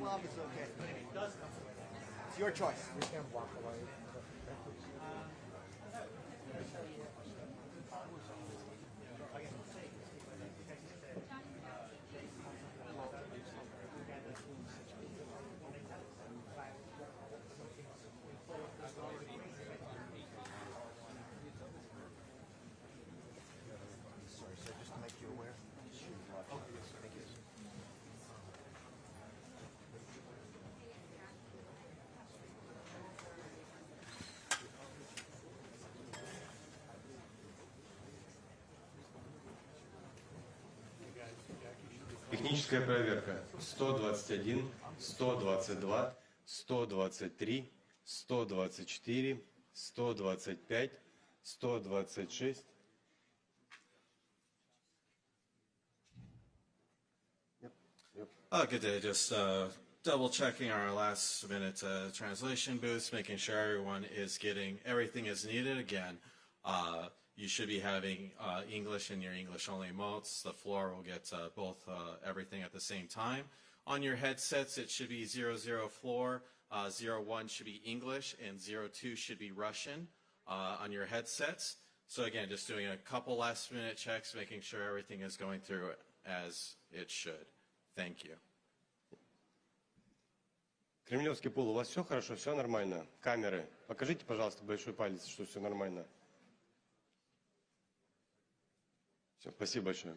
glove is okay. It's your choice. You can walk away. Sorry, sir, just to make you aware. Thank you. Техническая проверка. 121, 122, 123, 124, 125, 126. Good day. Just double checking our last minute translation booths, making sure everyone is getting everything as needed. Again, you should be having English in your English only modes. The floor will get both everything at the same time. On your headsets, it should be 00 floor, 01 should be English, and 02 should be Russian on your headsets. So again, just doing a couple last minute checks, making sure everything is going through as it should. Thank you. Кремлевский пул, у вас все хорошо, все нормально? Камеры, покажите, пожалуйста, большой палец, что все нормально. Все, спасибо большое.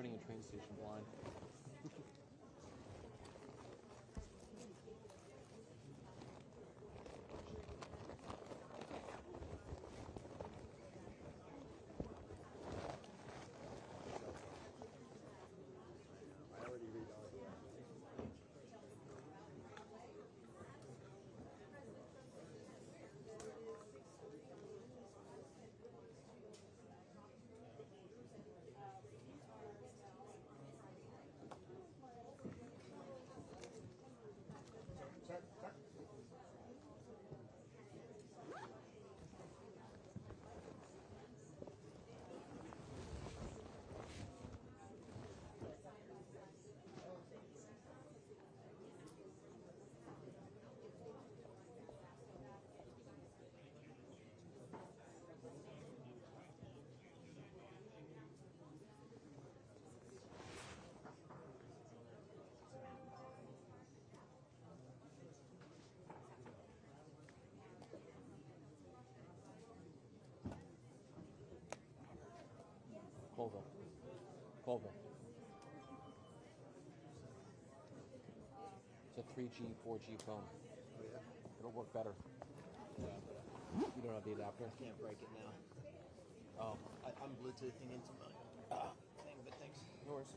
turning a train station blind. I already read all of that. Sir, sir. Volvo. Volvo. It's a 3G, 4G phone. Oh, yeah. It'll work better. You don't have the adapter? Can't break it now. Oh, I'm Bluetoothing into my thing, but thanks. no worries.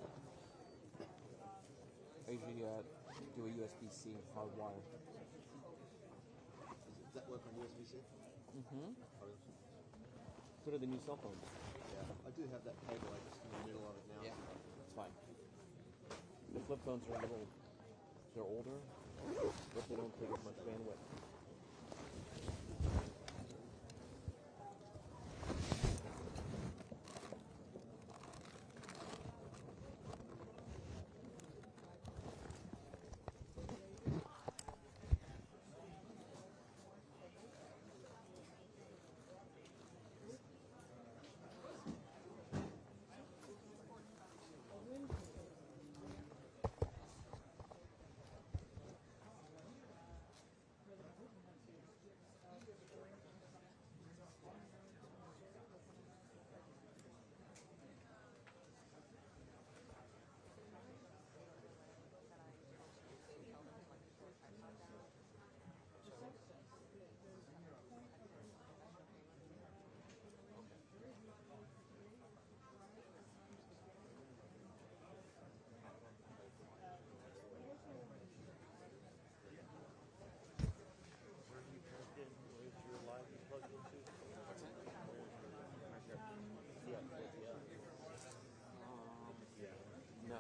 I usually do a USB-C hardwire. Does that work on USB-C? Mm-hmm. Oh, So do the new cell phones. yeah. I do have that cable. I just in the middle of it now. Yeah, it's fine. The flip phones are a little, they're older, but they don't take as much bandwidth. No.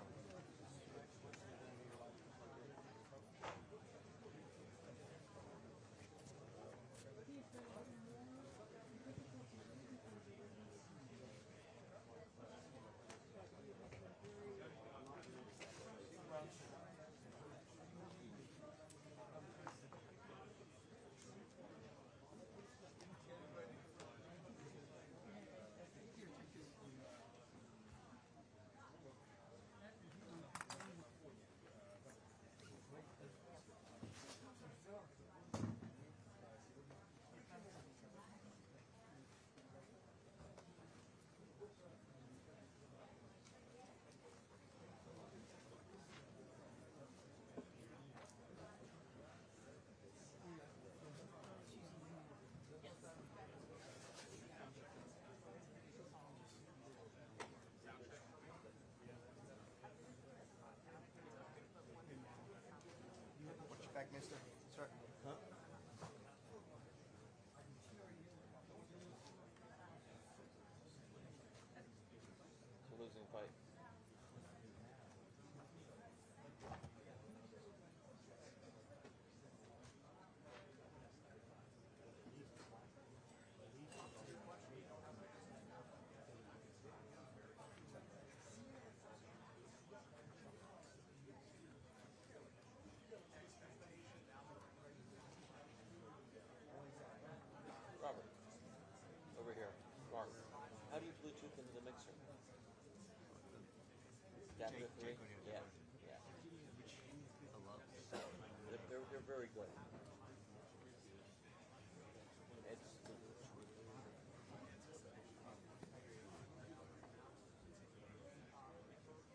Watch your back, mister. Sir. Huh? It's a losing fight. Robert, over here. Mark, how do you Bluetooth into the mixer? Adapter 3? Yeah, yeah. They're very good. It's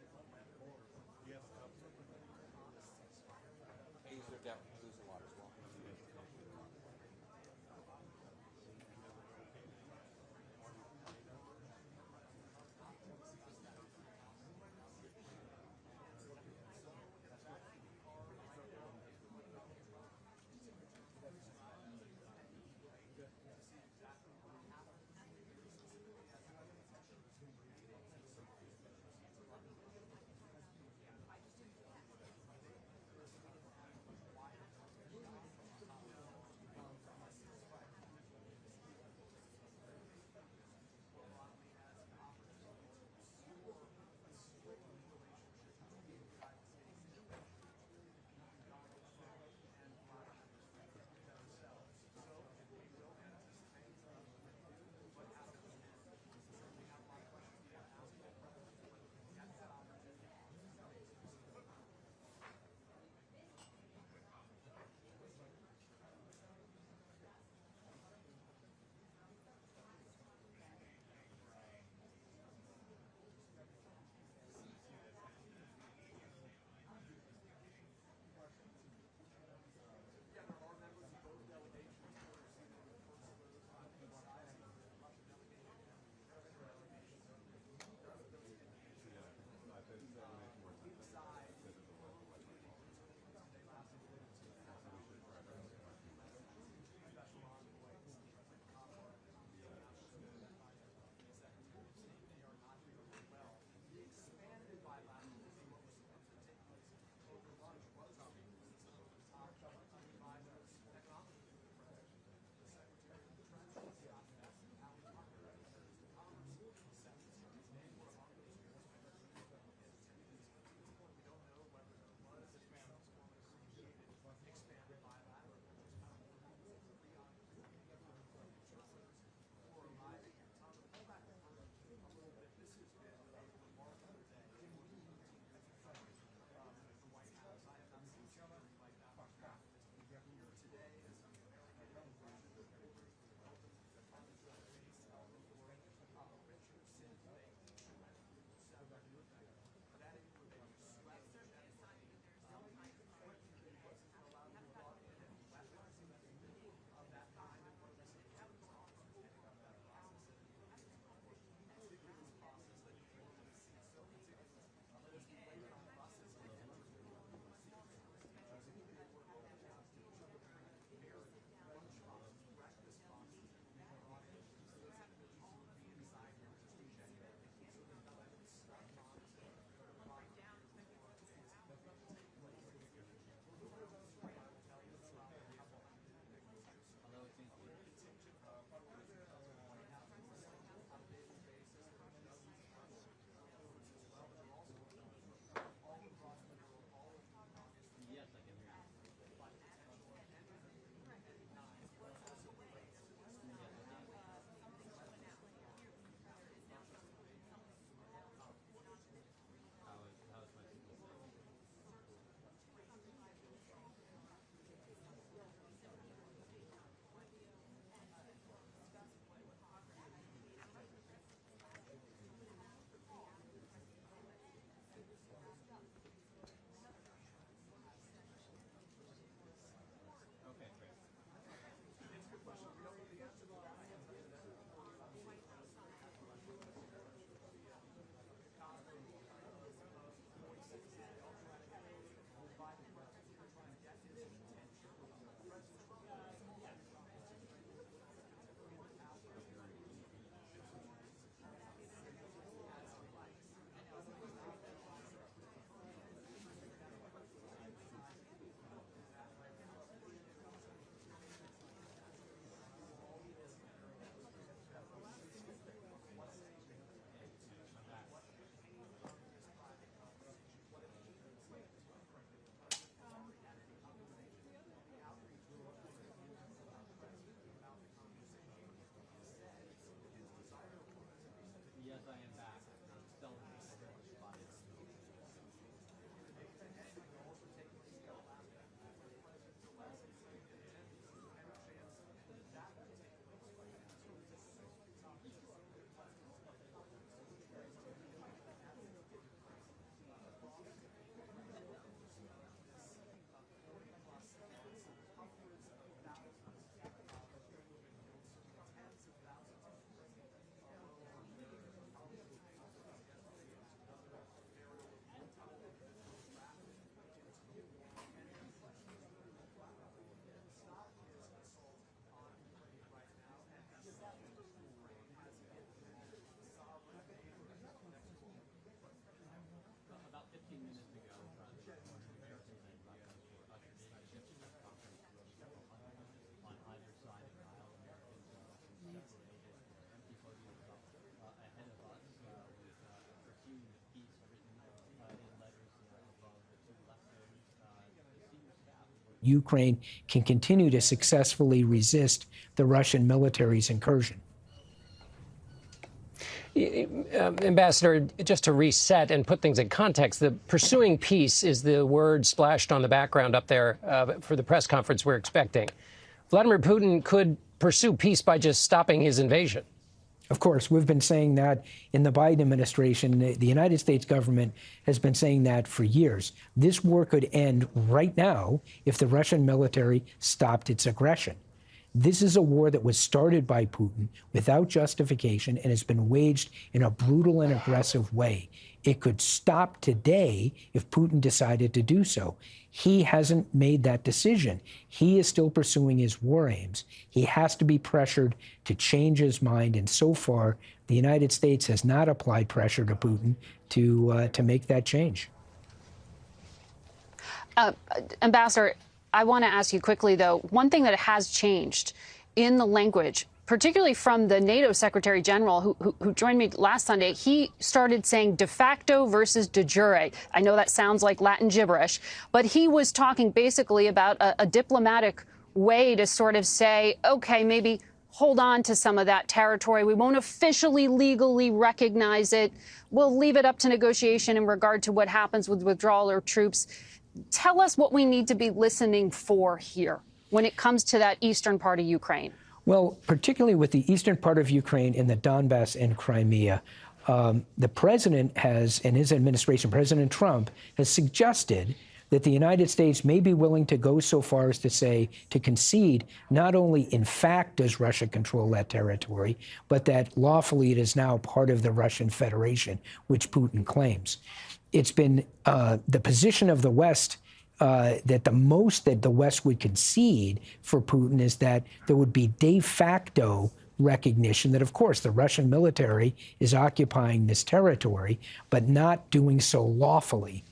Ukraine can continue to successfully resist the Russian military's incursion. Ambassador, just to reset and put things in context, the pursuing peace is the word splashed on the background up there for the press conference we're expecting. Vladimir Putin could pursue peace by just stopping his invasion. Of course, we've been saying that in the Biden administration. The United States government has been saying that for years. This war could end right now if the Russian military stopped its aggression. This is a war that was started by Putin without justification and has been waged in a brutal and aggressive way. It could stop today if Putin decided to do so. He hasn't made that decision. He is still pursuing his war aims. He has to be pressured to change his mind, and so far, the United States has not applied pressure to Putin to make that change. Ambassador, I want to ask you quickly, though, one thing that has changed in the language, particularly from the NATO Secretary General who joined me last Sunday, he started saying de facto versus de jure. I know that sounds like Latin gibberish, but he was talking basically about a diplomatic way to sort of say, OK, maybe hold on to some of that territory. We won't officially legally recognize it. We'll leave it up to negotiation in regard to what happens with withdrawal of troops. Tell us what we need to be listening for here when it comes to that eastern part of Ukraine. Well, particularly with the eastern part of Ukraine and the Donbass and Crimea, the president has, and his administration, President Trump, has suggested that the United States may be willing to go so far as to say, to concede, not only in fact does Russia control that territory, but that lawfully it is now part of the Russian Federation, which Putin claims. It's been the position of the West that the most that the West would concede for Putin is that there would be de facto recognition that, of course, the Russian military is occupying this territory, but not doing so lawfully.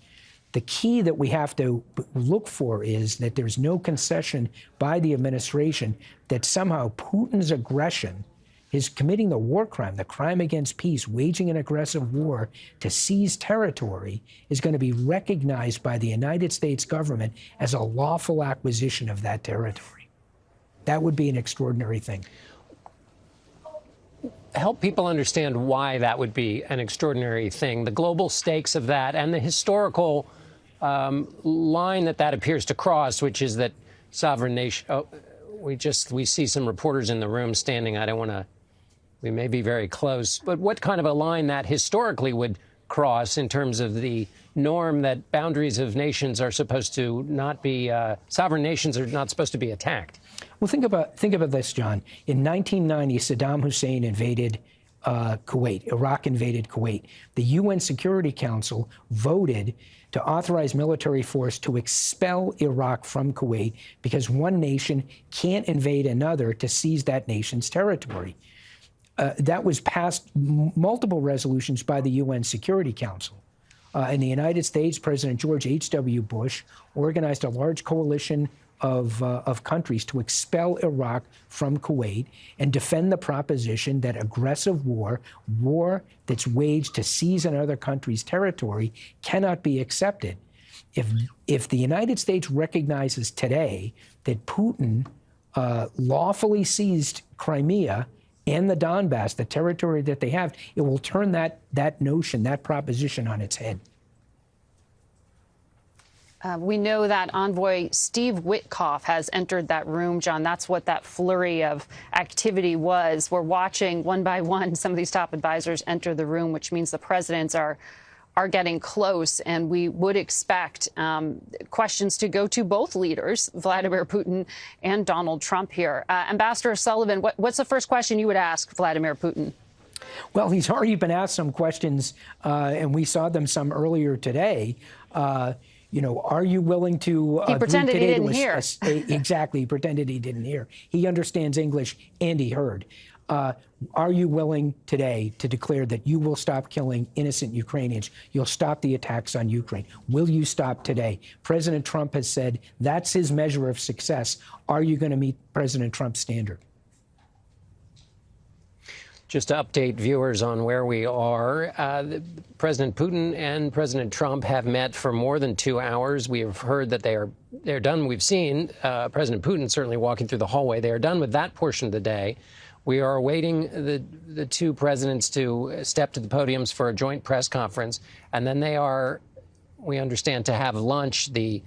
The key that we have to look for is that there's no concession by the administration that somehow Putin's aggression, his committing the war crime, the crime against peace, waging an aggressive war to seize territory, is going to be recognized by the United States government as a lawful acquisition of that territory. That would be an extraordinary thing. Help people understand why that would be an extraordinary thing, the global stakes of that, and the historical line that appears to cross, which is that sovereign nation. Oh, we see some reporters in the room standing. I don't want to. We may be very close, but what kind of a line that historically would cross in terms of the norm that boundaries of nations are supposed to not be, sovereign nations are not supposed to be attacked? Well, think about this, John. In 1990, Saddam Hussein invaded Kuwait. Iraq invaded Kuwait. The UN Security Council voted to authorize military force to expel Iraq from Kuwait because one nation can't invade another to seize that nation's territory. That was passed multiple resolutions by the UN Security Council. In the United States, President George H.W. Bush organized a large coalition of countries to expel Iraq from Kuwait and defend the proposition that aggressive war that's waged to seize another country's territory, cannot be accepted. If the United States recognizes today that Putin lawfully seized Crimea and the Donbass, the territory that they have, it will turn that notion, that proposition on its head. We know that envoy Steve Witkoff has entered that room, John. That's what that flurry of activity was. We're watching one by one some of these top advisors enter the room, which means the presidents are getting close, and we would expect questions to go to both leaders, Vladimir Putin and Donald Trump here. Ambassador Sullivan, what's the first question you would ask Vladimir Putin? Well, he's already been asked some questions, and we saw them some earlier today. You know, are you willing to He pretended he didn't hear. Exactly, he pretended he didn't hear. He understands English, and he heard. Are you willing today to declare that you will stop killing innocent Ukrainians? You'll stop the attacks on Ukraine. Will you stop today? President Trump has said that's his measure of success. Are you going to meet President Trump's standard? Just to update viewers on where we are, President Putin and President Trump have met for more than 2 hours. We have heard that they're done. We've seen President Putin certainly walking through the hallway. They are done with that portion of the day. We are awaiting the two presidents to step to the podiums for a joint press conference, and then they are, we understand, to have lunch, the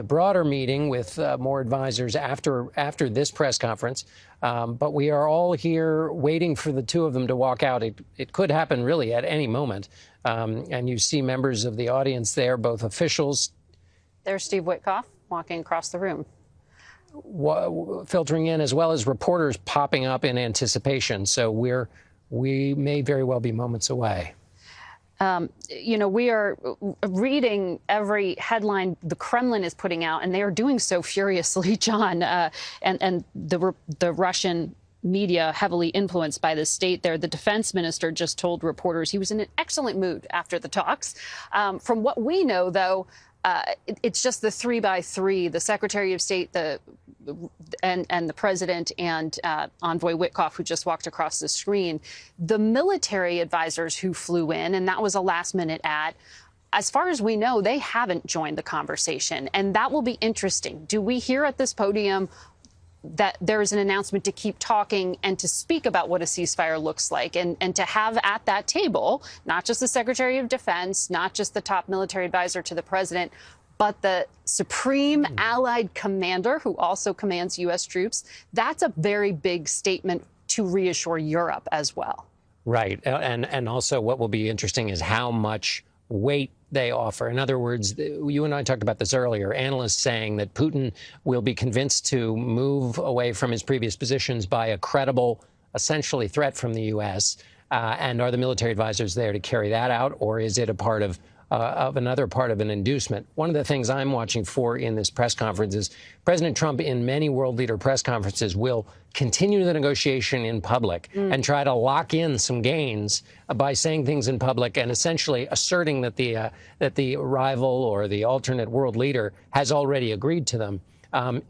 broader meeting with more advisors after this press conference. But we are all here waiting for the two of them to walk out. It could happen really at any moment. And you see members of the audience there, both officials. There's Steve Witkoff walking across the room. Filtering in, as well as reporters popping up in anticipation. So we may very well be moments away. You know, we are reading every headline the Kremlin is putting out, and they are doing so furiously, John. And the Russian media, heavily influenced by the state there. The defense minister just told reporters he was in an excellent mood after the talks. From what we know, though, it's just the 3x3, the Secretary of State, and the president and Envoy Witkoff, who just walked across the screen. The military advisors who flew in, and that was a last-minute ad, as far as we know, they haven't joined the conversation. And that will be interesting. Do we hear at this podium that there is an announcement to keep talking and to speak about what a ceasefire looks like, and to have at that table not just the Secretary of Defense, not just the top military advisor to the president, but the supreme allied commander who also commands U.S. troops? That's a very big statement to reassure Europe as well. Right. And also what will be interesting is how much weight they offer. In other words, you and I talked about this earlier, analysts saying that Putin will be convinced to move away from his previous positions by a credible, essentially, threat from the U.S. And are the military advisors there to carry that out, or is it a part of another part of an inducement? One of the things I'm watching for in this press conference is President Trump, in many world leader press conferences, will continue the negotiation in public and try to lock in some gains by saying things in public and essentially asserting that the rival or the alternate world leader has already agreed to them.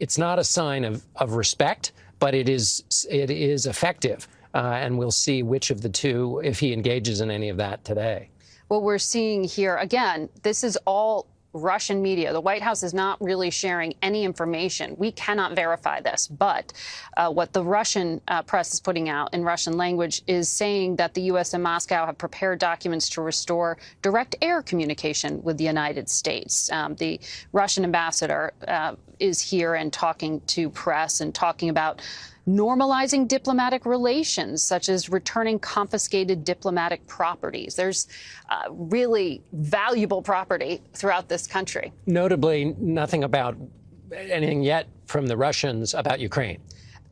It's not a sign of respect, but it is effective. And we'll see which of the two, if he engages in any of that today. What we're seeing here, again, this is all Russian media. The White House is not really sharing any information. We cannot verify this. But what the Russian press is putting out in Russian language is saying that the U.S. and Moscow have prepared documents to restore direct air communication with the United States. The Russian ambassador is here and talking to press and talking about normalizing diplomatic relations, such as returning confiscated diplomatic properties. There's really valuable property throughout this country. Notably, nothing about anything yet from the Russians about Ukraine.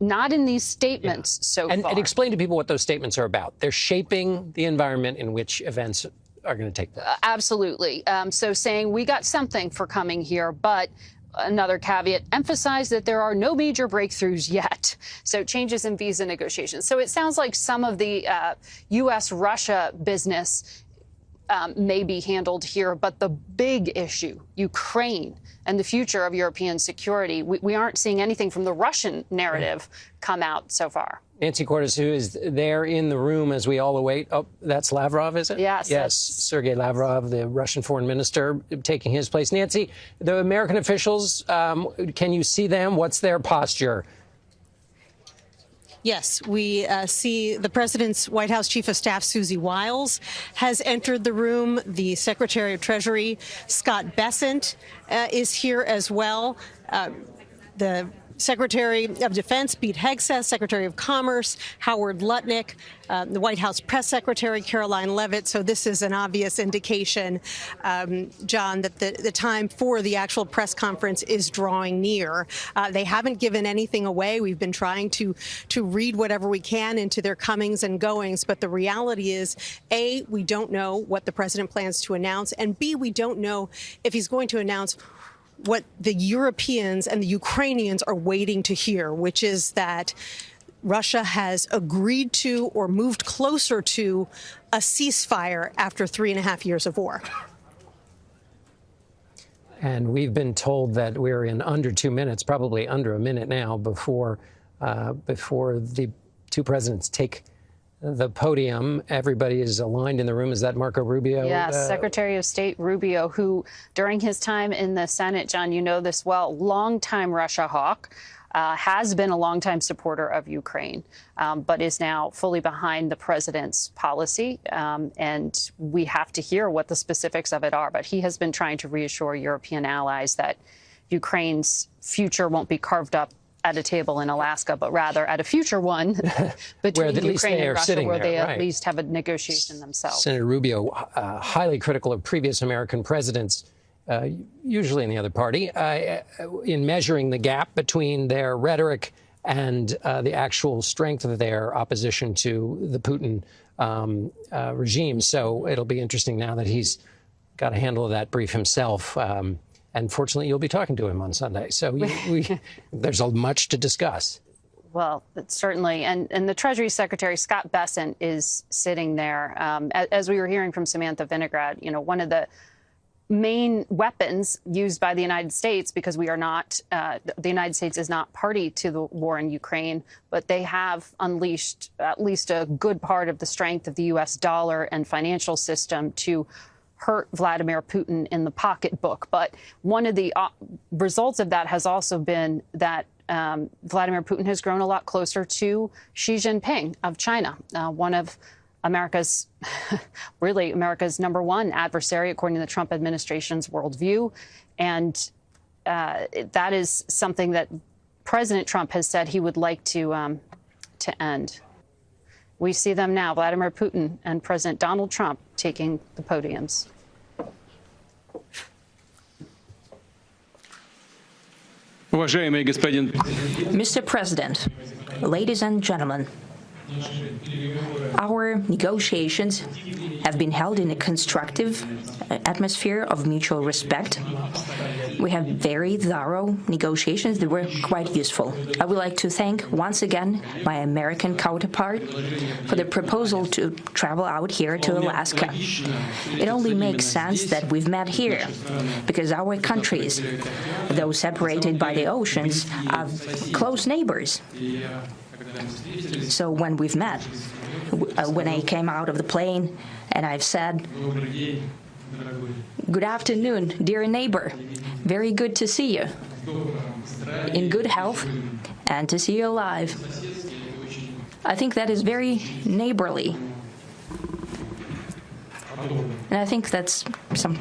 Not in these statements so far. And explain to people what those statements are about. They're shaping the environment in which events are going to take place. Absolutely. So saying we got something for coming here, but another caveat, emphasize that there are no major breakthroughs yet. So changes in visa negotiations. So it sounds like some of the U.S.-Russia business may be handled here, but the big issue, Ukraine and the future of European security, we aren't seeing anything from the Russian narrative come out so far. Nancy Cordes, who is there in the room as we all await. Oh, that's Lavrov, is it? Yes. Yes, Sergei Lavrov, the Russian foreign minister, taking his place. Nancy, the American officials, can you see them? What's their posture? Yes, we see the president's White House Chief of Staff, Susie Wiles, has entered the room. The Secretary of Treasury, Scott Bessent, is here as well. The Secretary of Defense, Pete Hegseth, Secretary of Commerce, Howard Lutnick, the White House Press Secretary, Caroline Leavitt. So this is an obvious indication, John, that the time for the actual press conference is drawing near. They haven't given anything away. We've been trying to read whatever we can into their comings and goings. But the reality is, A, we don't know what the president plans to announce, and B, we don't know if he's going to announce what the Europeans and the Ukrainians are waiting to hear, which is that Russia has agreed to or moved closer to a ceasefire after 3.5 years of war. And we've been told that we're in under 2 minutes, probably under a minute now, before the two presidents take the podium. Everybody is aligned in the room. Is that Marco Rubio? Yes, Secretary of State Rubio, who during his time in the Senate, John, you know this well, longtime Russia hawk, has been a longtime supporter of Ukraine, but is now fully behind the president's policy. And we have to hear what the specifics of it are. But he has been trying to reassure European allies that Ukraine's future won't be carved up at a table in Alaska, but rather at a future one between Ukraine and Russia, where they at least have a negotiation themselves. Senator Rubio, highly critical of previous American presidents, usually in the other party, in measuring the gap between their rhetoric and the actual strength of their opposition to the Putin regime. So it'll be interesting now that he's got a handle of that brief himself. And fortunately, you'll be talking to him on Sunday. So there's much to discuss. Well, certainly. And the Treasury Secretary, Scott Bessent, is sitting there. As we were hearing from Samantha Vinograd, you know, one of the main weapons used by the United States, because we are not, the United States is not party to the war in Ukraine, but they have unleashed at least a good part of the strength of the U.S. dollar and financial system to hurt Vladimir Putin in the pocketbook. But one of the results of that has also been that Vladimir Putin has grown a lot closer to Xi Jinping of China, one of America's, really America's #1 adversary, according to the Trump administration's worldview. And that is something that President Trump has said he would like to end. We see them now, Vladimir Putin and President Donald Trump taking the podiums. Mr. President, ladies and gentlemen, our negotiations have been held in a constructive atmosphere of mutual respect. We have very thorough negotiations that were quite useful. I would like to thank once again my American counterpart for the proposal to travel out here to Alaska. It only makes sense that we've met here because our countries, though separated by the oceans, are close neighbors. So when we've met, when I came out of the plane and I've said, "Good afternoon, dear neighbor. Very good to see you. In good health and to see you alive." I think that is very neighborly. And I think that's some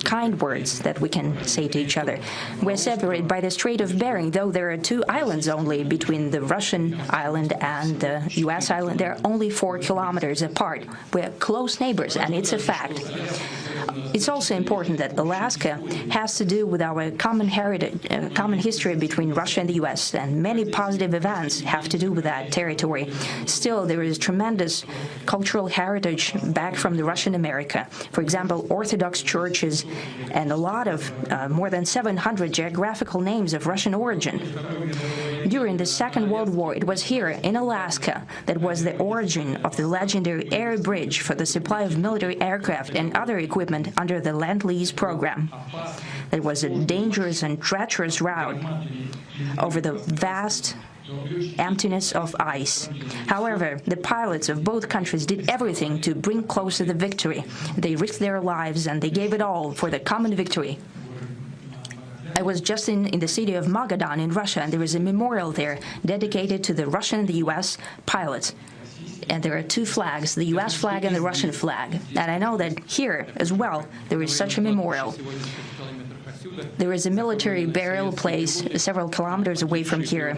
kind words that we can say to each other. We're separated by the Strait of Bering, though there are 2 islands only between the Russian island and the U.S. island. They're only 4 kilometers apart. We're close neighbors, and it's a fact. It's also important that Alaska has to do with our common heritage, common history between Russia and the U.S., and many positive events have to do with that territory. Still, there is tremendous cultural heritage back from the Russian America. For example, Orthodox churches and a lot of, more than 700 geographical names of Russian origin. During the Second World War, it was here in Alaska that was the origin of the legendary air bridge for the supply of military aircraft and other equipment under the Lend-Lease program. It was a dangerous and treacherous route over the vast emptiness of ice. However, the pilots of both countries did everything to bring closer the victory. They risked their lives and they gave it all for the common victory. I was just in the city of Magadan in Russia, and there is a memorial there dedicated to the Russian and the U.S. pilots. And there are 2 flags, the U.S. flag and the Russian flag. And I know that here as well, there is such a memorial. There is a military burial place several kilometers away from here.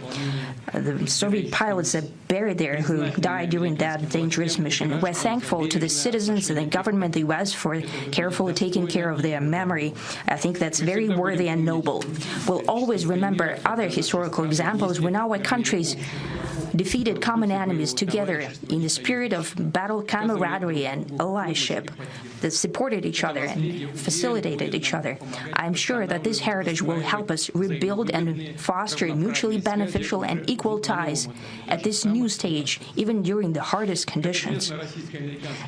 The Soviet pilots that buried there who died during that dangerous mission. We're thankful to the citizens and the government of the U.S. for carefully taking care of their memory. I think that's very worthy and noble. We'll always remember other historical examples when our countries defeated common enemies together in the spirit of battle camaraderie and allyship that supported each other and facilitated each other. I'm sure that this heritage will help us rebuild and foster mutually beneficial and equal ties at this new stage, even during the hardest conditions.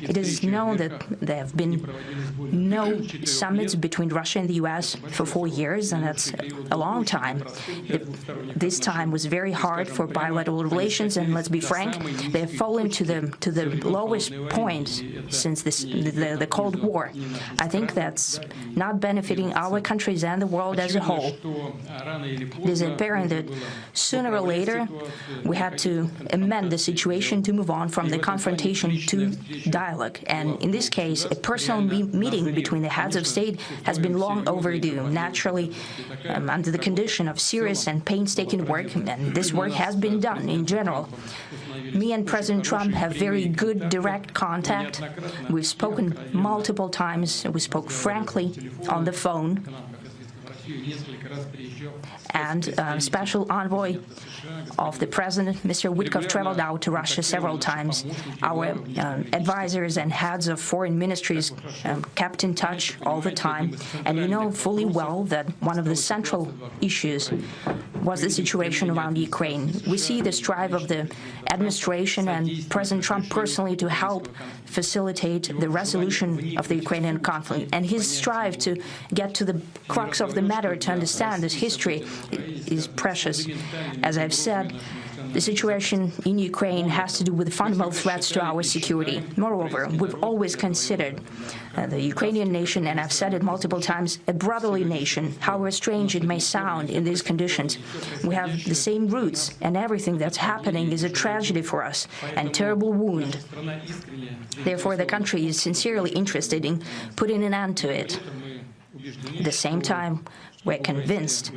It is known that there have been no summits between Russia and the U.S. for 4 years, and that's a long time. This time was very hard for bilateral relations relations, and let's be frank, they have fallen to the lowest point since the Cold War. I think that's not benefiting our countries and the world as a whole. It is apparent that sooner or later we had to amend the situation to move on from the confrontation to dialogue. And in this case, a personal meeting between the heads of state has been long overdue, naturally under the condition of serious and painstaking work, and this work has been done in general. Me and President Trump have very good direct contact. We've spoken multiple times. We spoke frankly on the phone. And special envoy of the president, Mr. Witkoff, traveled out to Russia several times. Our advisors and heads of foreign ministries kept in touch all the time. And you know fully well that one of the central issues was the situation around Ukraine. We see the strive of the administration and President Trump personally to help facilitate the resolution of the Ukrainian conflict. And his strive to get to the crux of the matter, to understand this history, is precious. As I've said, the situation in Ukraine has to do with fundamental threats to our security. Moreover, we've always considered the Ukrainian nation, and I've said it multiple times, a brotherly nation. However strange it may sound in these conditions, we have the same roots, and everything that's happening is a tragedy for us and terrible wound. Therefore, the country is sincerely interested in putting an end to it. At the same time, we're convinced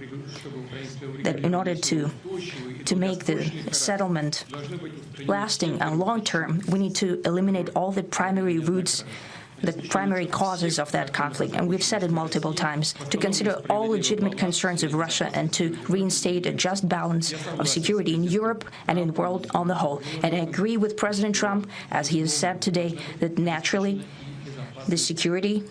that in order to make the settlement lasting and long-term, we need to eliminate all the primary roots, the primary causes of that conflict. And we've said it multiple times, to consider all legitimate concerns of Russia and to reinstate a just balance of security in Europe and in the world on the whole. And I agree with President Trump, as he has said today, that naturally the security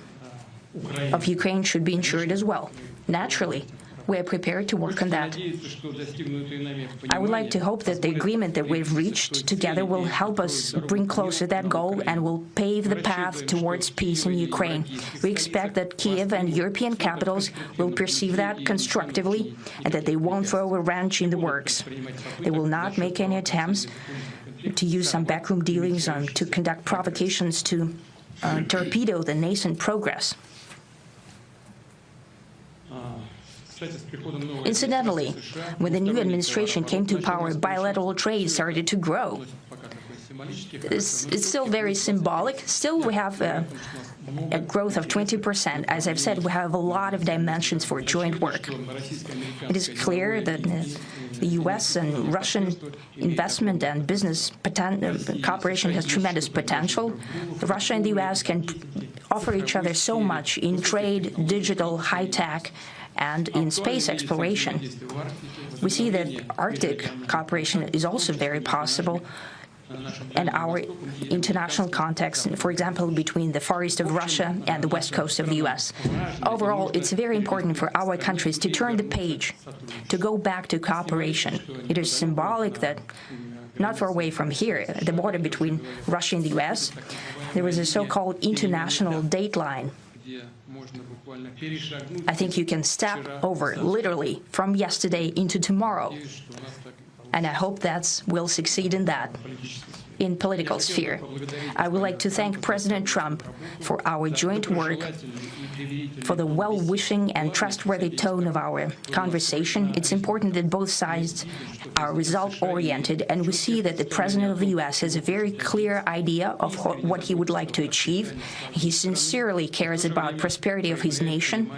of Ukraine should be ensured as well. Naturally, we are prepared to work on that. I would like to hope that the agreement that we've reached together will help us bring closer that goal and will pave the path towards peace in Ukraine. We expect that Kiev and European capitals will perceive that constructively and that they won't throw a wrench in the works. They will not make any attempts to use some backroom dealings to conduct provocations to torpedo the nascent progress. Incidentally, when the new administration came to power, bilateral trade started to grow. It's still very symbolic. Still, we have a growth of 20%. As I've said, we have a lot of dimensions for joint work. It is clear that the U.S. and Russian investment and business cooperation has tremendous potential. Russia and the U.S. can offer each other so much in trade, digital, high-tech, and in space exploration. We see that Arctic cooperation is also very possible, and our international context, for example, between the Far East of Russia and the West Coast of the U.S. Overall, it's very important for our countries to turn the page, to go back to cooperation. It is symbolic that not far away from here, at the border between Russia and the U.S., there is a so-called international date line. I think you can step over, literally, from yesterday into tomorrow. And I hope that we'll succeed in that, in political sphere. I would like to thank President Trump for our joint work, for the well-wishing and trustworthy tone of our conversation. It's important that both sides are result-oriented, and we see that the President of the U.S. has a very clear idea of what he would like to achieve. He sincerely cares about prosperity of his nation.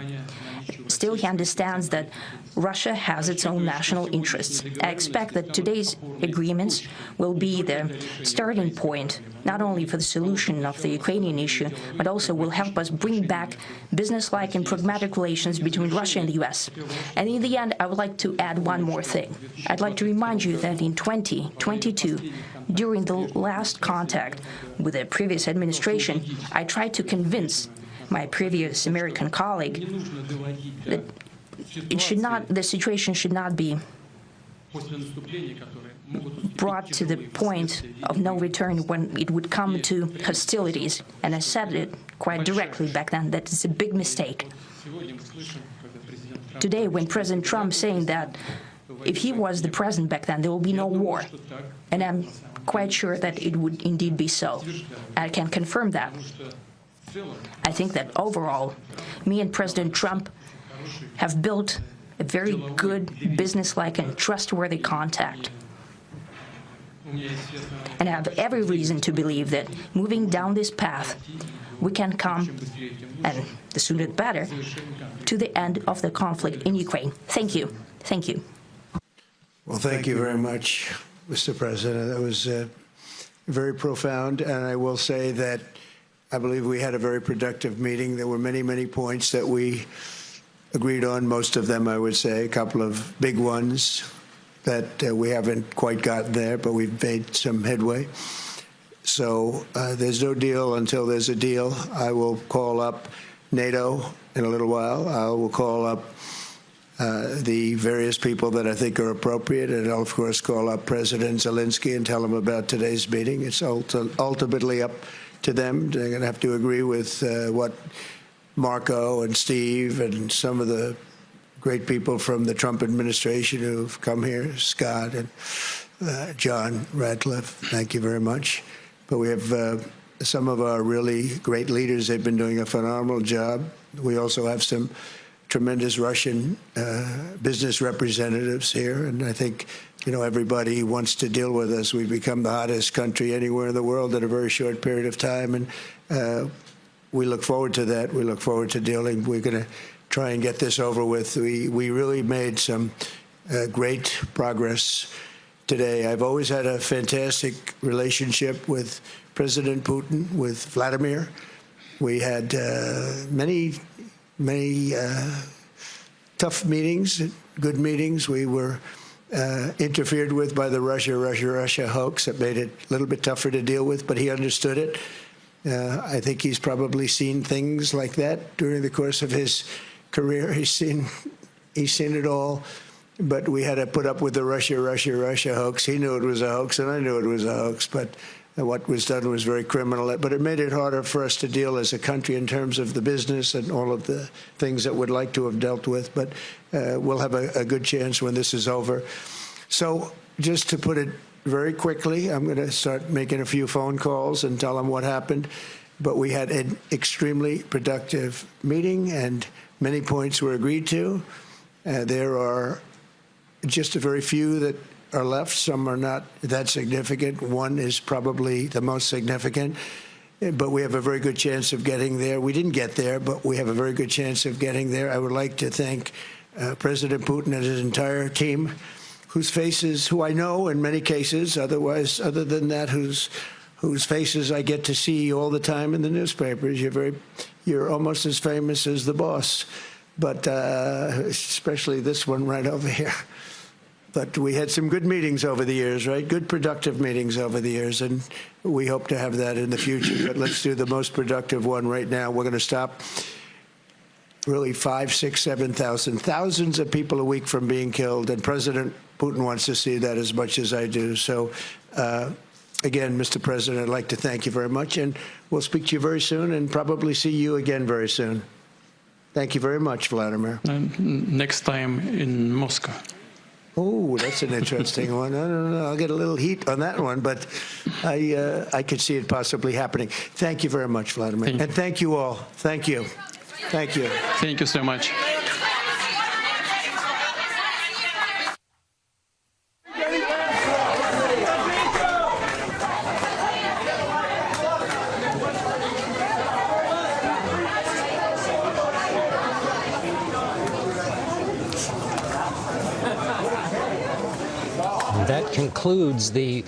Still, he understands that Russia has its own national interests. I expect that today's agreements will be the starting point, not only for the solution of the Ukrainian issue, but also will help us bring back business-like and pragmatic relations between Russia and the U.S. And in the end, I would like to add one more thing. I'd like to remind you that in 2022, during the last contact with the previous administration, I tried to convince my previous American colleague that the situation should not be brought to the point of no return when it would come to hostilities. And I said it quite directly back then that it's a big mistake. Today, when President Trump saying that if he was the president back then, there will be no war. And I'm quite sure that it would indeed be so. I can confirm that. I think that overall, me and President Trump have built a very good, businesslike and trustworthy contact. And I have every reason to believe that moving down this path, we can come, and the sooner the better, to the end of the conflict in Ukraine. Thank you. Thank you. Well, thank you very much, Mr. President. That was very profound, and I will say that I believe we had a very productive meeting. There were many, many points that we agreed on, most of them, I would say, a couple of big ones that we haven't quite gotten there, but we've made some headway. So there's no deal until there's a deal. I will call up NATO in a little while. I will call up the various people that I think are appropriate, and I'll, of course, call up President Zelensky and tell him about today's meeting. It's ultimately up to them. They're going to have to agree with what Marco and Steve and some of the great people from the Trump administration who've come here, Scott and John Radcliffe. Thank you very much. But we have some of our really great leaders. They've been doing a phenomenal job. We also have some tremendous Russian business representatives here, and I think, you know, everybody wants to deal with us. We've become the hottest country anywhere in the world in a very short period of time, and we look forward to that. We look forward to dealing. We're going to try and get this over with. We really made some great progress today. I've always had a fantastic relationship with President Putin, with Vladimir. We had many tough meetings, good meetings. We were interfered with by the Russia hoax. That made it a little bit tougher to deal with, but he understood it. I think he's probably seen things like that during the course of his career. He's seen it all. But we had to put up with the Russia hoax. He knew it was a hoax, and I knew it was a hoax. But what was done was very criminal. But it made it harder for us to deal as a country in terms of the business and all of the things that we'd like to have dealt with. But we'll have a good chance when this is over. So just to put it very quickly, I'm going to start making a few phone calls and tell them what happened. But we had an extremely productive meeting, and many points were agreed to. There are just a very few that are left. Some are not that significant. One is probably the most significant, but we have a very good chance of getting there. We didn't get there, but we have a very good chance of getting there. I would like to thank President Putin and his entire team, whose faces, who I know in many cases, otherwise, other than that, whose faces I get to see all the time in the newspapers. You're almost as famous as the boss, but especially this one right over here. But we had some good meetings over the years, right? Good, productive meetings over the years, and we hope to have that in the future. But let's do the most productive one right now. We're going to stop really 5, 6, 7,000, thousands of people a week from being killed, and President Putin wants to see that as much as I do. So, again, Mr. President, I'd like to thank you very much, and we'll speak to you very soon and probably see you again very soon. Thank you very much, Vladimir. Next time in Moscow. Oh, that's an interesting one. I don't know. I'll get a little heat on that one, but I could see it possibly happening. Thank you very much, Vladimir. And thank you all. Thank you. Thank you. Thank you so much. That concludes the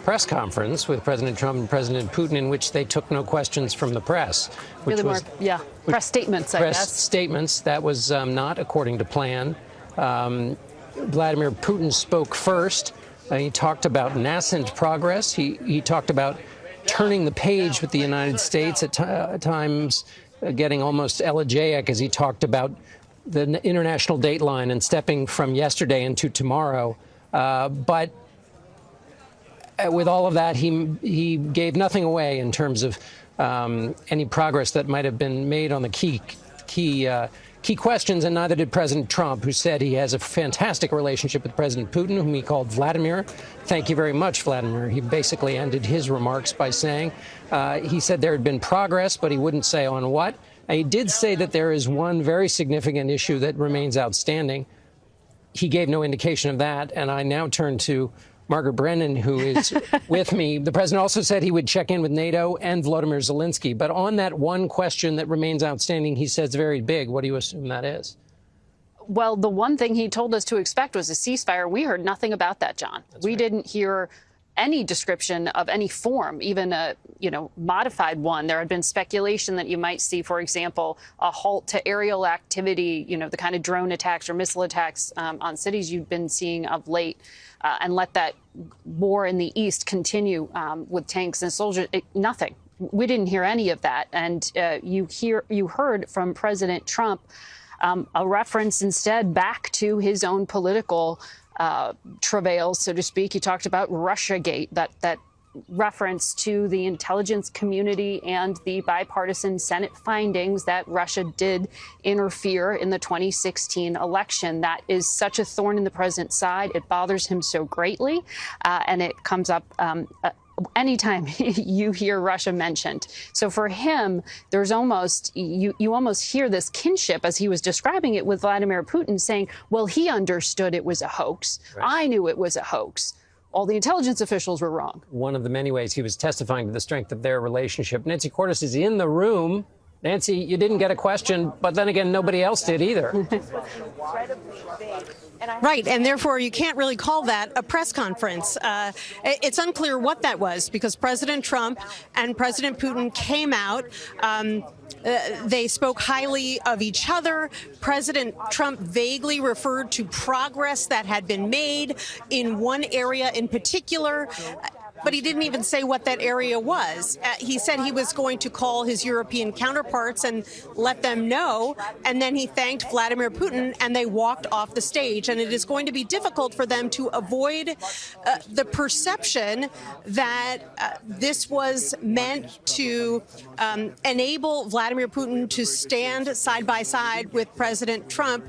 press conference with President Trump and President Putin, in which they took no questions from the press. Which really more, press statements, I guess. Press statements. That was not according to plan. Vladimir Putin spoke first. He talked about nascent progress. He talked about turning the page with the United States, at times getting almost elegiac as he talked about the international dateline and stepping from yesterday into tomorrow. But with all of that, he gave nothing away in terms of any progress that might have been made on the key key questions, and neither did President Trump, who said he has a fantastic relationship with President Putin, whom he called Vladimir. Thank you very much, Vladimir. He basically ended his remarks by saying he said there had been progress, but he wouldn't say on what. And he did say that there is one very significant issue that remains outstanding. He gave no indication of that. And I now turn to Margaret Brennan, who is with me. The president also said he would check in with NATO and Vladimir Zelensky. But on that one question that remains outstanding, he says very big. What do you assume that is? Well, the one thing he told us to expect was a ceasefire. We heard nothing about that, John. We didn't hear any description of any form, even a modified one. There had been speculation that you might see, for example, a halt to aerial activity, the kind of drone attacks or missile attacks on cities you've been seeing of late, and let that war in the east continue with tanks and soldiers. Nothing. We didn't hear any of that. And you heard from President Trump a reference instead back to his own political travails, so to speak. He talked about Russiagate, that reference to the intelligence community and the bipartisan Senate findings that Russia did interfere in the 2016 election. That is such a thorn in the president's side. It bothers him so greatly, and it comes up anytime you hear Russia mentioned. So for him, there's almost, you almost hear this kinship as he was describing it with Vladimir Putin, saying, well, he understood it was a hoax. Right. I knew it was a hoax. All the intelligence officials were wrong. One of the many ways he was testifying to the strength of their relationship. Nancy Cordes is in the room. Nancy, you didn't get a question, but then again, nobody else did either. Right, and therefore you can't really call that a press conference. It's unclear what that was, because President Trump and President Putin came out. They spoke highly of each other. President Trump vaguely referred to progress that had been made in one area in particular. But he didn't even say what that area was. He said he was going to call his European counterparts and let them know. And then he thanked Vladimir Putin, and they walked off the stage. And it is going to be difficult for them to avoid the perception that this was meant to enable Vladimir Putin to stand side by side with President Trump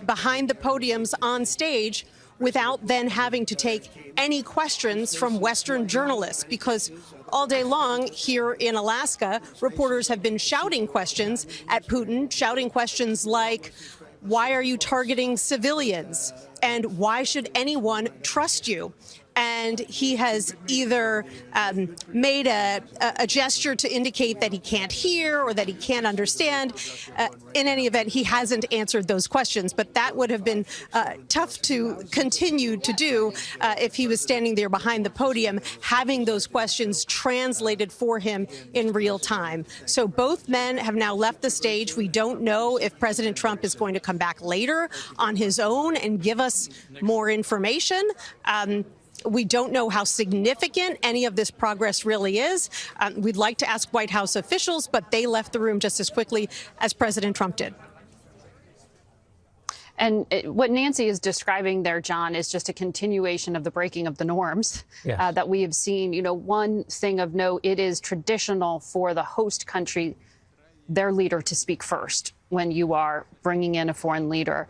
behind the podiums on stage, without then having to take any questions from Western journalists, because all day long here in Alaska, reporters have been shouting questions at Putin, shouting questions like, why are you targeting civilians? And why should anyone trust you? And he has either made a gesture to indicate that he can't hear or that he can't understand. In any event, he hasn't answered those questions. But that would have been tough to continue to do if he was standing there behind the podium, having those questions translated for him in real time. So both men have now left the stage. We don't know if President Trump is going to come back later on his own and give us more information. We don't know how significant any of this progress really is. We'd like to ask White House officials, but they left the room just as quickly as President Trump did. And what Nancy is describing there, John, is just a continuation of the breaking of the norms that we have seen. One thing of note, it is traditional for the host country, their leader, to speak first when you are bringing in a foreign leader.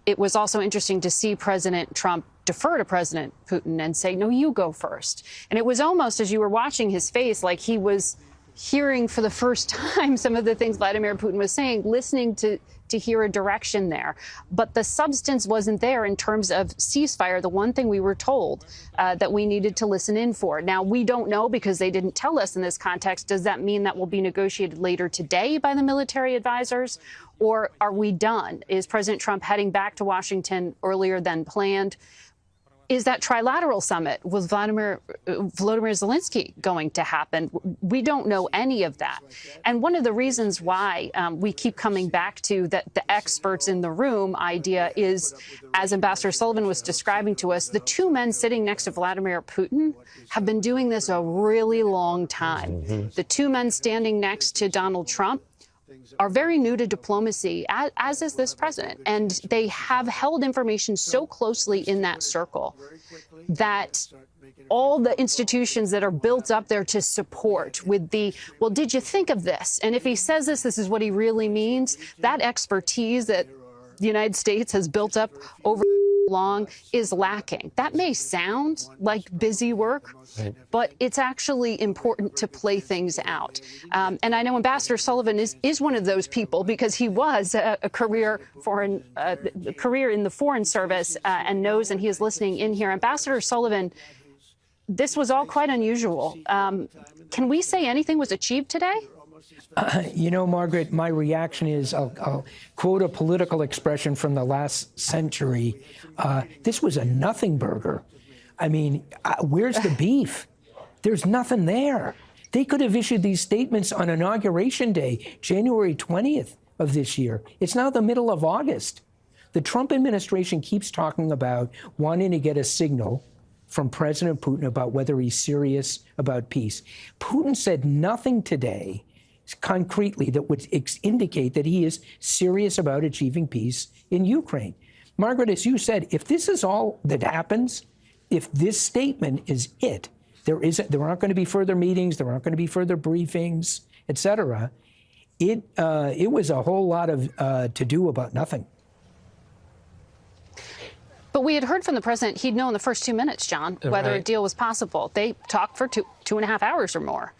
It was also interesting to see President Trump defer to President Putin and say, no, you go first. And it was almost, as you were watching his face, like he was hearing for the first time some of the things Vladimir Putin was saying, listening to hear a direction there. But the substance wasn't there in terms of ceasefire, the one thing we were told that we needed to listen in for. Now, we don't know, because they didn't tell us in this context. Does that mean that will be negotiated later today by the military advisors? Or are we done? Is President Trump heading back to Washington earlier than planned? Is that trilateral summit with Vladimir Zelensky going to happen? We don't know any of that. And one of the reasons why we keep coming back to the experts in the room idea is, as Ambassador Sullivan was describing to us, the two men sitting next to Vladimir Putin have been doing this a really long time. Mm-hmm. The two men standing next to Donald Trump are very new to diplomacy, as is this president. And they have held information so closely in that circle that all the institutions that are built up there to support with the, well, did you think of this? And if he says this, this is what he really means. That expertise that the United States has built up over long is lacking. That may sound like busy work, but it's actually important to play things out. And I know Ambassador Sullivan is one of those people because he was a career in the Foreign Service and knows, and he is listening in here. Ambassador Sullivan, this was all quite unusual. Can we say anything was achieved today? You know, Margaret, my reaction is I'll quote a political expression from the last century. This was a nothing burger. I mean, where's the beef? There's nothing there. They could have issued these statements on Inauguration Day, January 20th of this year. It's now the middle of August. The Trump administration keeps talking about wanting to get a signal from President Putin about whether he's serious about peace. Putin said nothing today concretely that would indicate that he is serious about achieving peace in Ukraine. Margaret, as you said, if this is all that happens, if this statement is it, there aren't going to be further meetings, there aren't going to be further briefings, et cetera. It was a whole lot of to do about nothing. But we had heard from the president he'd know in the first 2 minutes, John, whether a deal was possible. They talked for two and a half hours or more.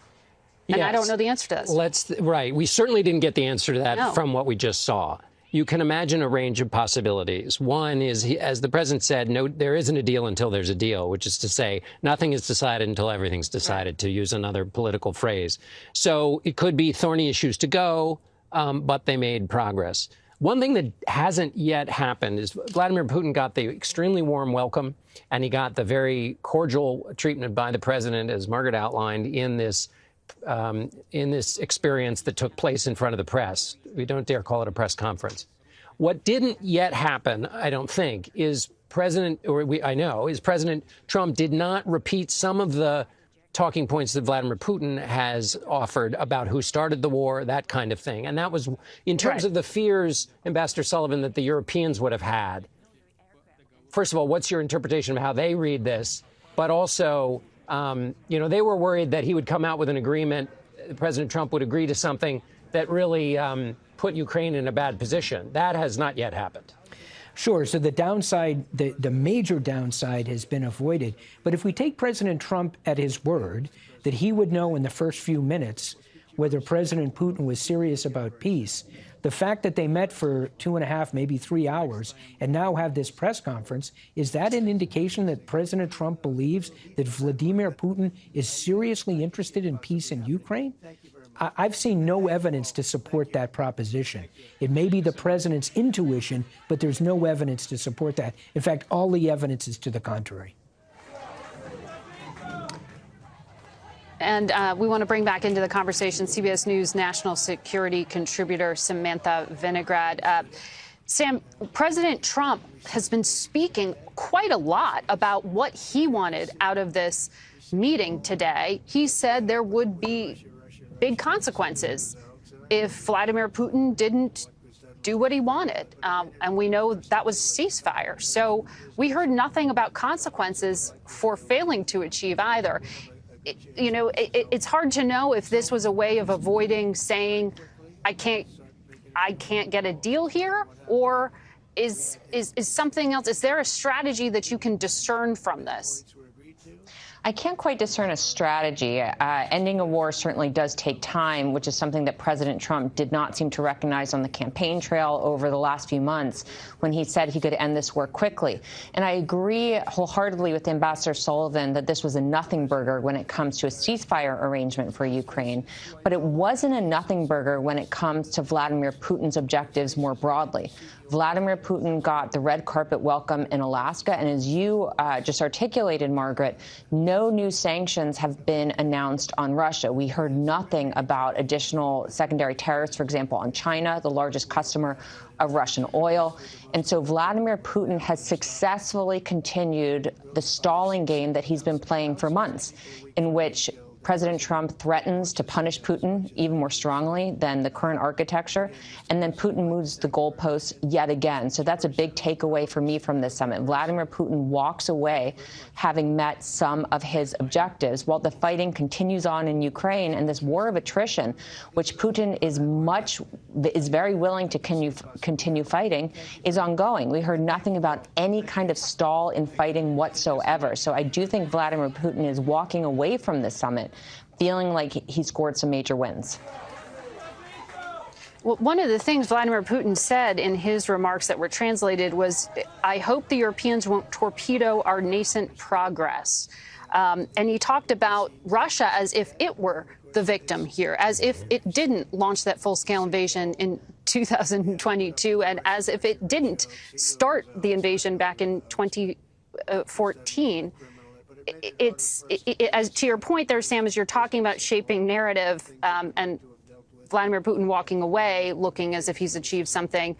And I don't know the answer to this. Right. We certainly didn't get the answer to that from what we just saw. You can imagine a range of possibilities. One is, as the president said, no, there isn't a deal until there's a deal, which is to say nothing is decided until everything's decided, to use another political phrase. So it could be thorny issues to go, but they made progress. One thing that hasn't yet happened is Vladimir Putin got the extremely warm welcome, and he got the very cordial treatment by the president, as Margaret outlined, in this experience that took place in front of the press. We don't dare call it a press conference. What didn't yet happen, I don't think, is President Trump did not repeat some of the talking points that Vladimir Putin has offered about who started the war, that kind of thing. And that was, in terms of the fears, Ambassador Sullivan, that the Europeans would have had. First of all, what's your interpretation of how they read this? But also, they were worried that he would come out with an agreement, President Trump would agree to something that really put Ukraine in a bad position. That has not yet happened. Sure. So the downside, the major downside has been avoided. But if we take President Trump at his word that he would know in the first few minutes whether President Putin was serious about peace, the fact that they met for 2.5, maybe 3 hours, and now have this press conference, is that an indication that President Trump believes that Vladimir Putin is seriously interested in peace in Ukraine? I've seen no evidence to support that proposition. It may be the president's intuition, but there's no evidence to support that. In fact, all the evidence is to the contrary. And we want to bring back into the conversation CBS News national security contributor Samantha Vinograd. Sam, President Trump has been speaking quite a lot about what he wanted out of this meeting today. He said there would be big consequences if Vladimir Putin didn't do what he wanted. And we know that was ceasefire. So we heard nothing about consequences for failing to achieve either. It's hard to know if this was a way of avoiding saying, I can't get a deal here, or is something else? Is there a strategy that you can discern from this? I can't quite discern a strategy. Ending a war certainly does take time, which is something that President Trump did not seem to recognize on the campaign trail over the last few months when he said he could end this war quickly. And I agree wholeheartedly with Ambassador Sullivan that this was a nothing burger when it comes to a ceasefire arrangement for Ukraine. But it wasn't a nothing burger when it comes to Vladimir Putin's objectives more broadly. Vladimir Putin got the red carpet welcome in Alaska. And as you just articulated, Margaret, no new sanctions have been announced on Russia. We heard nothing about additional secondary tariffs, for example, on China, the largest customer of Russian oil. And so Vladimir Putin has successfully continued the stalling game that he's been playing for months, in which President Trump threatens to punish Putin even more strongly than the current architecture, and then Putin moves the goalposts yet again. So that's a big takeaway for me from this summit. Vladimir Putin walks away having met some of his objectives while the fighting continues on in Ukraine, and this war of attrition, which Putin is very willing to continue fighting, is ongoing. We heard nothing about any kind of stall in fighting whatsoever. So I do think Vladimir Putin is walking away from this summit feeling like he scored some major wins. Well, one of the things Vladimir Putin said in his remarks that were translated was, I hope the Europeans won't torpedo our nascent progress. And he talked about Russia as if it were the victim here, as if it didn't launch that full-scale invasion in 2022, and as if it didn't start the invasion back in 2014. As to your point there, Sam, as you're talking about shaping narrative and Vladimir Putin walking away looking as if he's achieved something,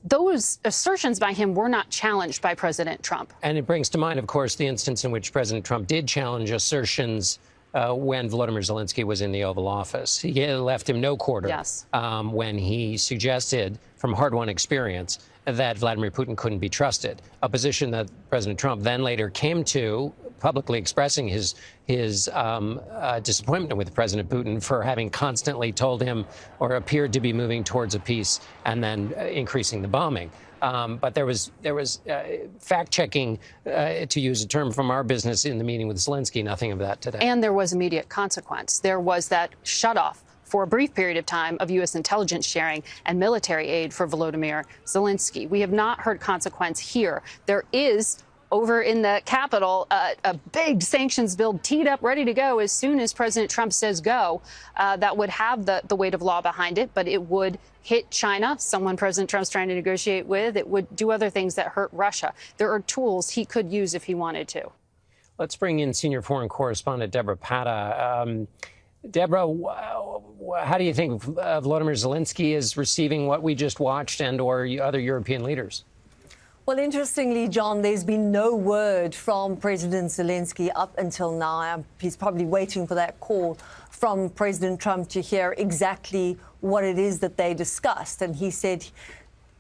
those assertions by him were not challenged by President Trump. And it brings to mind, of course, the instance in which President Trump did challenge assertions when Volodymyr Zelensky was in the Oval Office. He left him no quarter when he suggested, from hard-won experience, that Vladimir Putin couldn't be trusted, a position that President Trump then later came to, publicly expressing his disappointment with President Putin for having constantly told him or appeared to be moving towards a peace and then increasing the bombing. But there was fact-checking, to use a term from our business, in the meeting with Zelensky. Nothing of that today. And there was immediate consequence. There was that shutoff for a brief period of time of U.S. intelligence sharing and military aid for Volodymyr Zelensky. We have not heard consequence here. There is, over in the Capitol, a big sanctions bill teed up, ready to go as soon as President Trump says go, that would have the weight of law behind it, but it would hit China, someone President Trump's trying to negotiate with. It would do other things that hurt Russia. There are tools he could use if he wanted to. Let's bring in senior foreign correspondent Deborah Patta. Deborah, how do you think Volodymyr Zelensky is receiving what we just watched and or other European leaders? Well, interestingly, John, there's been no word from President Zelensky up until now. He's probably waiting for that call from President Trump to hear exactly what it is that they discussed. And he said,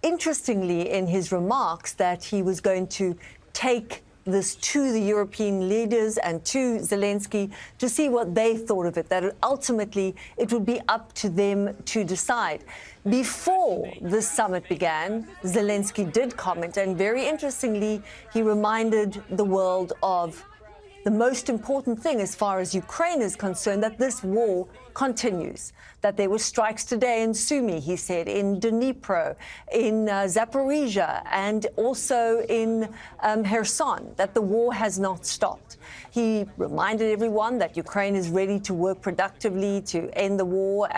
interestingly, in his remarks, that he was going to take this to the European leaders and to Zelensky to see what they thought of it, that ultimately it would be up to them to decide. Before this summit began, Zelensky did comment, and very interestingly, he reminded the world of the most important thing as far as Ukraine is concerned, that this war continues, that there were strikes today in Sumy, he said, in Dnipro, in Zaporizhia, and also in Kherson, that the war has not stopped. He reminded everyone that Ukraine is ready to work productively to end the war,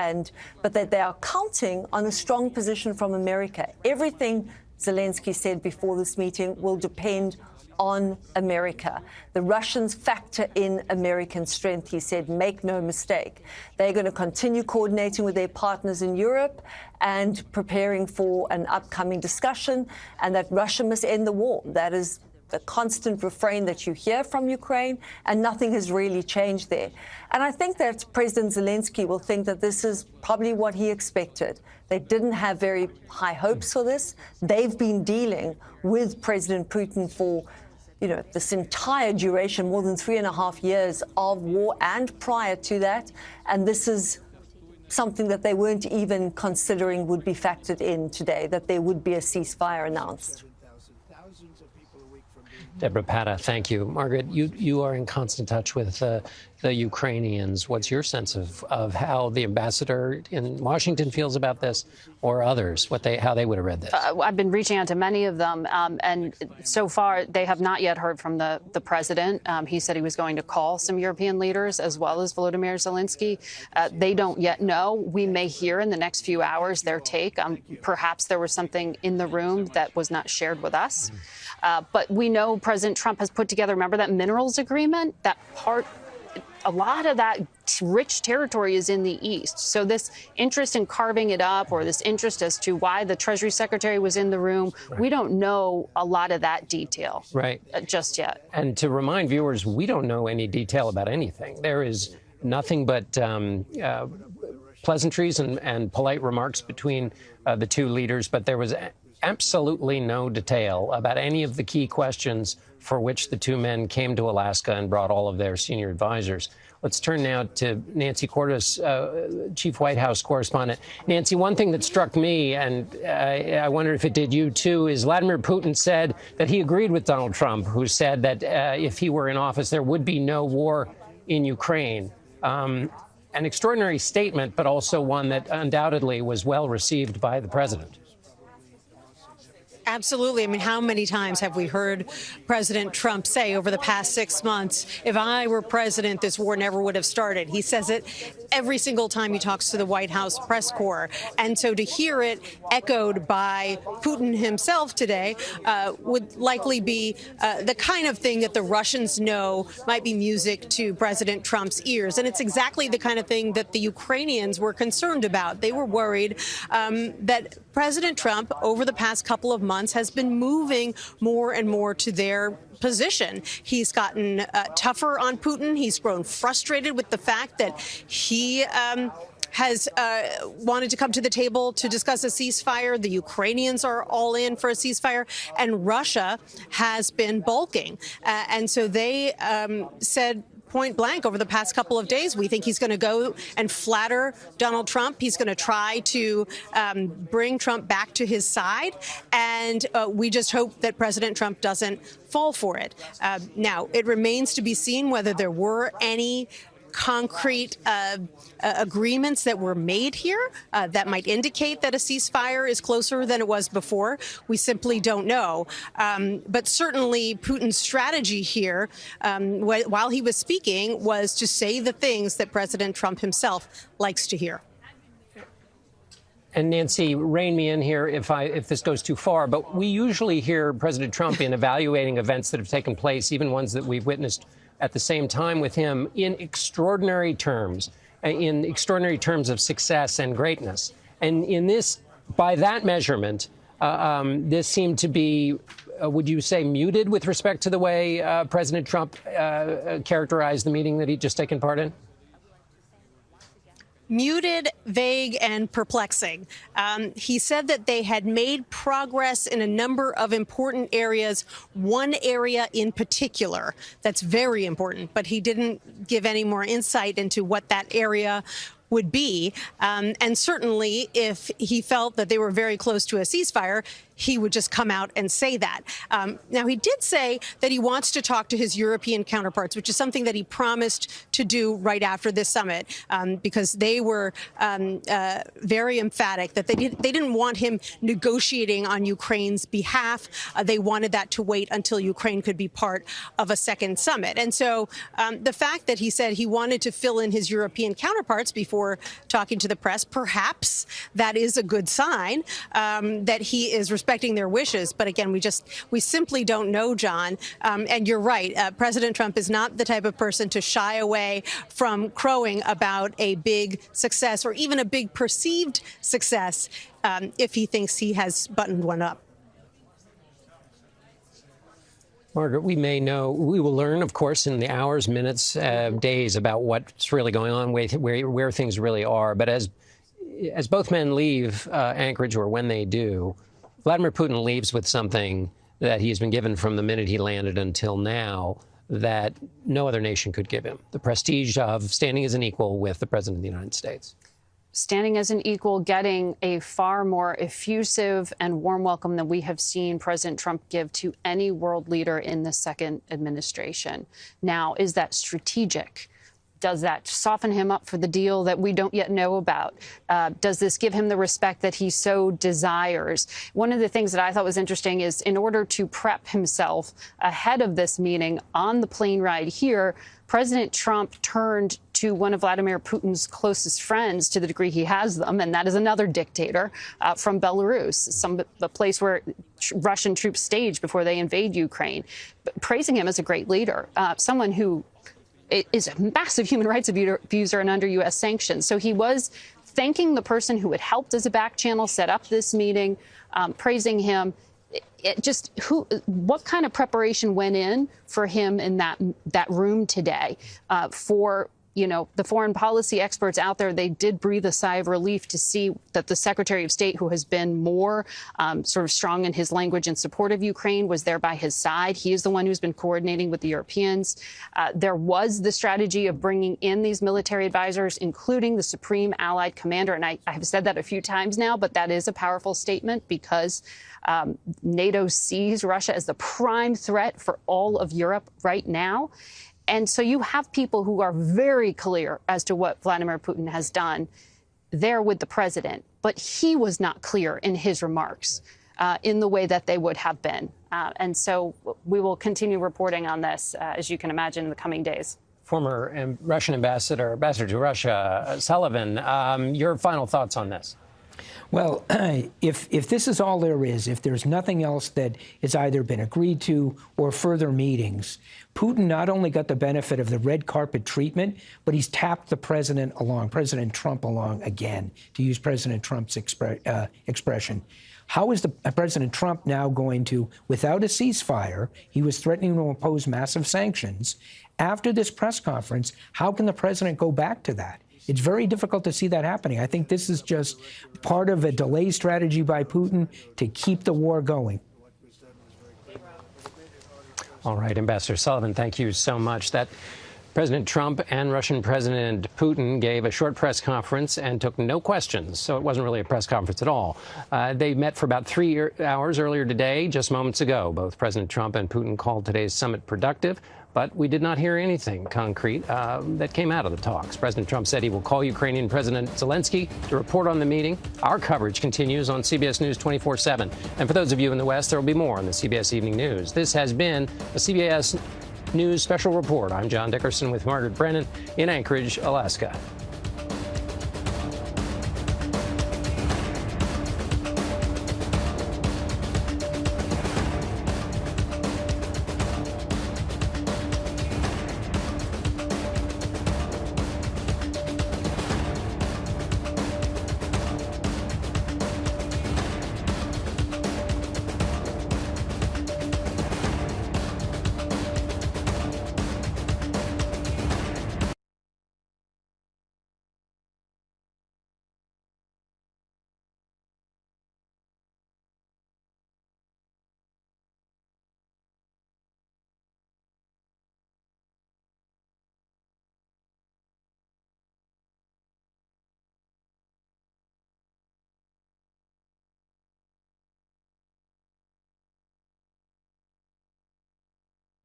but that they are counting on a strong position from America. Everything, Zelensky said before this meeting, will depend on America. The Russians factor in American strength, he said. Make no mistake. They're going to continue coordinating with their partners in Europe and preparing for an upcoming discussion, and that Russia must end the war. That is the constant refrain that you hear from Ukraine, and nothing has really changed there. And I think that President Zelensky will think that this is probably what he expected. They didn't have very high hopes for this. They've been dealing with President Putin for this entire duration, more than 3.5 years of war and prior to that. And this is something that they weren't even considering would be factored in today, that there would be a ceasefire announced. Deborah Patta, thank you. Margaret, you are in constant touch with the Ukrainians. What's your sense of how the ambassador in Washington feels about this, or others, how they would have read this? I've been reaching out to many of them, and so far they have not yet heard from the president. He said he was going to call some European leaders as well as Volodymyr Zelensky. They don't yet know. We may hear in the next few hours their take. Perhaps there was something in the room that was not shared with us. But we know President Trump has put together, remember that minerals agreement? A lot of that rich territory is in the East. So this interest in carving it up, or this interest as to why the Treasury Secretary was in the room, we don't know a lot of that detail just yet. And to remind viewers, we don't know any detail about anything. There is nothing but pleasantries and polite remarks between the two leaders, but there was absolutely no detail about any of the key questions for which the two men came to Alaska and brought all of their senior advisors. Let's turn now to Nancy Cordes, Chief White House Correspondent. Nancy, one thing that struck me, and I wonder if it did you too, is Vladimir Putin said that he agreed with Donald Trump, who said that if he were in office, there would be no war in Ukraine. An extraordinary statement, but also one that undoubtedly was well received by the president. Absolutely. I mean, how many times have we heard President Trump say over the past 6 months, if I were president, this war never would have started? He says it every single time he talks to the White House press corps. And so to hear it echoed by Putin himself today would likely be the kind of thing that the Russians know might be music to President Trump's ears. And it's exactly the kind of thing that the Ukrainians were concerned about. They were worried that President Trump, over the past couple of months, has been moving more and more to their position. He's gotten tougher on Putin. He's grown frustrated with the fact that he has wanted to come to the table to discuss a ceasefire. The Ukrainians are all in for a ceasefire, and Russia has been bulking. And so they said point blank over the past couple of days, we think he's going to go and flatter Donald Trump. He's going to try to bring Trump back to his side. And we just hope that President Trump doesn't fall for it. Now, it remains to be seen whether there were any concrete agreements that were made here that might indicate that a ceasefire is closer than it was before. We simply don't know. But certainly Putin's strategy here, while he was speaking, was to say the things that President Trump himself likes to hear. And Nancy, rein me in here if this goes too far, but we usually hear President Trump in evaluating events that have taken place, even ones that we've witnessed at the same time with him, in extraordinary terms of success and greatness. And in this, by that measurement, this seemed to be, would you say, muted with respect to the way President Trump characterized the meeting that he'd just taken part in? Muted, vague, and perplexing. He said that they had made progress in a number of important areas, one area in particular that's very important, but he didn't give any more insight into what that area would be. And certainly, if he felt that they were very close to a ceasefire, he would just come out and say that. Now, he did say that he wants to talk to his European counterparts, which is something that he promised to do right after this summit, because they were very emphatic that they didn't want him negotiating on Ukraine's behalf. They wanted that to wait until Ukraine could be part of a second summit. And so the fact that he said he wanted to fill in his European counterparts before talking to the press, perhaps that is a good sign that he is respecting their wishes. But again, we simply don't know, John. And you're right. President Trump is not the type of person to shy away from crowing about a big success or even a big perceived success if he thinks he has buttoned one up. Margaret, we will learn, of course, in the hours, minutes, days about what's really going on, where things really are. But as both men leave Anchorage, or when they do, Vladimir Putin leaves with something that he's been given from the minute he landed until now that no other nation could give him: the prestige of standing as an equal with the President of the United States. Standing as an equal, getting a far more effusive and warm welcome than we have seen President Trump give to any world leader in the second administration. Now, is that strategic? Does that soften him up for the deal that we don't yet know about? Does this give him the respect that he so desires? One of the things that I thought was interesting is, in order to prep himself ahead of this meeting on the plane ride here, President Trump turned to one of Vladimir Putin's closest friends, to the degree he has them, and that is another dictator from Belarus, the place where Russian troops stage before they invade Ukraine, praising him as a great leader, someone who is a massive human rights abuser and under U.S. sanctions. So he was thanking the person who had helped as a back channel set up this meeting, praising him. What kind of preparation went in for him in that room today for the foreign policy experts out there, they did breathe a sigh of relief to see that the Secretary of State, who has been more sort of strong in his language in support of Ukraine, was there by his side. He is the one who's been coordinating with the Europeans. There was the strategy of bringing in these military advisors, including the Supreme Allied Commander. And I have said that a few times now, but that is a powerful statement because NATO sees Russia as the prime threat for all of Europe right now. And so you have people who are very clear as to what Vladimir Putin has done there with the president, but he was not clear in his remarks in the way that they would have been. And so we will continue reporting on this, as you can imagine, in the coming days. Former Russian ambassador to Russia, Sullivan, your final thoughts on this? Well, if this is all there is, if there's nothing else that has either been agreed to or further meetings, Putin not only got the benefit of the red carpet treatment, but he's tapped the President Trump along again, to use President Trump's expression. How is President Trump now going to, without a ceasefire, he was threatening to impose massive sanctions. After this press conference, how can the president go back to that? It's very difficult to see that happening. I think this is just part of a delay strategy by Putin to keep the war going. All right, Ambassador Sullivan, thank you so much. That President Trump and Russian President Putin gave a short press conference and took no questions, so it wasn't really a press conference at all. They met for about 3 hours earlier today, just moments ago. Both President Trump and Putin called today's summit productive, but we did not hear anything concrete that came out of the talks. President Trump said he will call Ukrainian President Zelensky to report on the meeting. Our coverage continues on CBS News 24/7. And for those of you in the West, there will be more on the CBS Evening News. This has been a CBS News Special Report. I'm John Dickerson with Margaret Brennan in Anchorage, Alaska.